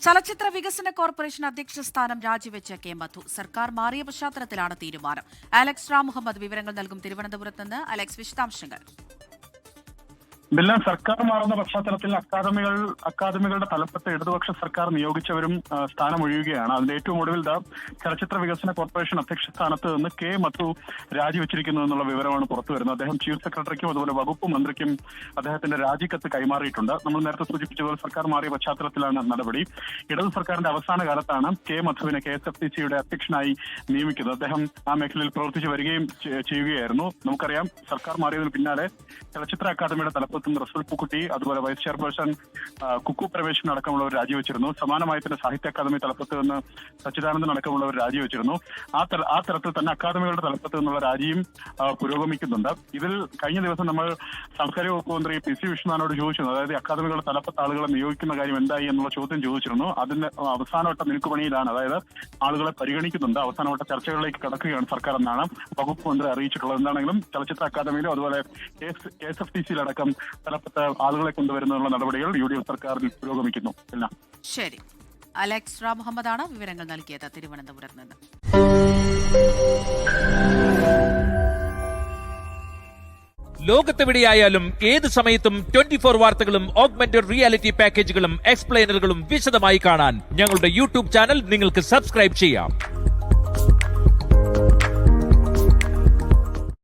ചലച്ചിത്ര വികസന കോർപ്പറേഷൻ അധ്യക്ഷ സ്ഥാനം രാജിവെച്ച കെ മധു. സർക്കാർ മാറിയ പശ്ചാത്തലത്തിലാണ് തീരുമാനം. അലക്സ് റാം മുഹമ്മദ് വിവരങ്ങൾ നൽകും. തിരുവനന്തപുരത്ത് നിന്ന് അലക്സ്, വിശദാംശങ്ങൾ. ഇതെല്ലാം സർക്കാർ മാറുന്ന പശ്ചാത്തലത്തിൽ അക്കാദമികളുടെ തലപ്പത്ത് ഇടതുപക്ഷ സർക്കാർ നിയോഗിച്ചവരും സ്ഥാനമൊഴിയുകയാണ്. അതിന്റെ ഏറ്റവും ഒടുവിൽ ചലച്ചിത്ര വികസന കോർപ്പറേഷൻ അധ്യക്ഷ സ്ഥാനത്ത് നിന്ന് കെ മധു രാജിവെച്ചിരിക്കുന്നു എന്നുള്ള വിവരമാണ് പുറത്തുവരുന്നത്. അദ്ദേഹം ചീഫ് സെക്രട്ടറിക്കും അതുപോലെ വകുപ്പ് മന്ത്രിക്കും അദ്ദേഹത്തിന്റെ രാജിക്കത്ത് കൈമാറിയിട്ടുണ്ട്. നമ്മൾ നേരത്തെ സൂചിപ്പിച്ചതുപോലെ സർക്കാർ മാറിയ പശ്ചാത്തലത്തിലാണ് നടപടി. ഇടതു സർക്കാരിന്റെ അവസാന കാലത്താണ് കെ മധുവിനെ KSFTCയുടെ അധ്യക്ഷനായി നിയമിക്കുന്നത്. അദ്ദേഹം ആ മേഖലയിൽ പ്രവർത്തിച്ചു വരികയും ചെയ്യുകയായിരുന്നു. നമുക്കറിയാം, സർക്കാർ മാറിയതിന് പിന്നാലെ ചലച്ചിത്ര അക്കാദമിയുടെ തലപ്പത്ത് റസൂൽ പൂക്കുട്ടി, അതുപോലെ വൈസ് ചെയർപേഴ്സൺ കുക്കു പ്രവേശൻ അടക്കമുള്ളവർ രാജിവെച്ചിരുന്നു. സമാനമായി തന്നെ സാഹിത്യ അക്കാദമി തലപ്പത്ത് നിന്ന് സച്ചിദാനന്ദൻ അടക്കമുള്ളവർ രാജിവെച്ചിരുന്നു. ആ തരത്തിൽ തന്നെ അക്കാദമികളുടെ തലപ്പത്ത് നിന്നുള്ള രാജിയും പുരോഗമിക്കുന്നുണ്ട്. ഇതിൽ കഴിഞ്ഞ ദിവസം നമ്മൾ സാംസ്കാരിക വകുപ്പ് മന്ത്രി PC വിഷ്ണുനാഥനോട് ചോദിച്ചിരുന്നു. അതായത് അക്കാദമികളുടെ തലപ്പത്ത് ആളുകളെ നിയോഗിക്കുന്ന കാര്യം എന്തായി എന്നുള്ള ചോദ്യം ചോദിച്ചിരുന്നു. അതിന്റെ അവസാനവട്ട മിനുക്കുപണിയിലാണ്. അതായത് ആളുകളെ പരിഗണിക്കുന്നുണ്ട്. അവസാനവട്ട ചർച്ചകളിലേക്ക് കടക്കുകയാണ് സർക്കാർ എന്നാണ് വകുപ്പ് മന്ത്രി അറിയിച്ചിട്ടുള്ളത്. എന്താണെങ്കിലും ചലച്ചിത്ര അക്കാദമിയിലും അതുപോലെ KSFTCയിലടക്കം തലപ്പത്ത് ആളുകളെ കൊണ്ടുവരുന്നതിനുള്ള നടപടികൾ UDF സർക്കാരിൽ പുരോഗമിക്കുന്നു. എല്ലാം ശരി. അലക്സ് റാം മുഹമ്മദാണ് വിവരങ്ങൾ നൽകിയത് തിരുവനന്തപുരത്ത് നിന്ന്. ലോകത്തെവിടെയായാലും ഏത് സമയത്തും 24 വാർത്തകളും ഓഗ്മെന്റഡ് റിയാലിറ്റി പാക്കേജുകളും എക്സ്പ്ലെയിനറുകളും വിശദമായി കാണാൻ ഞങ്ങളുടെ YouTube ചാനൽ നിങ്ങൾക്ക് സബ്സ്ക്രൈബ് ചെയ്യാം.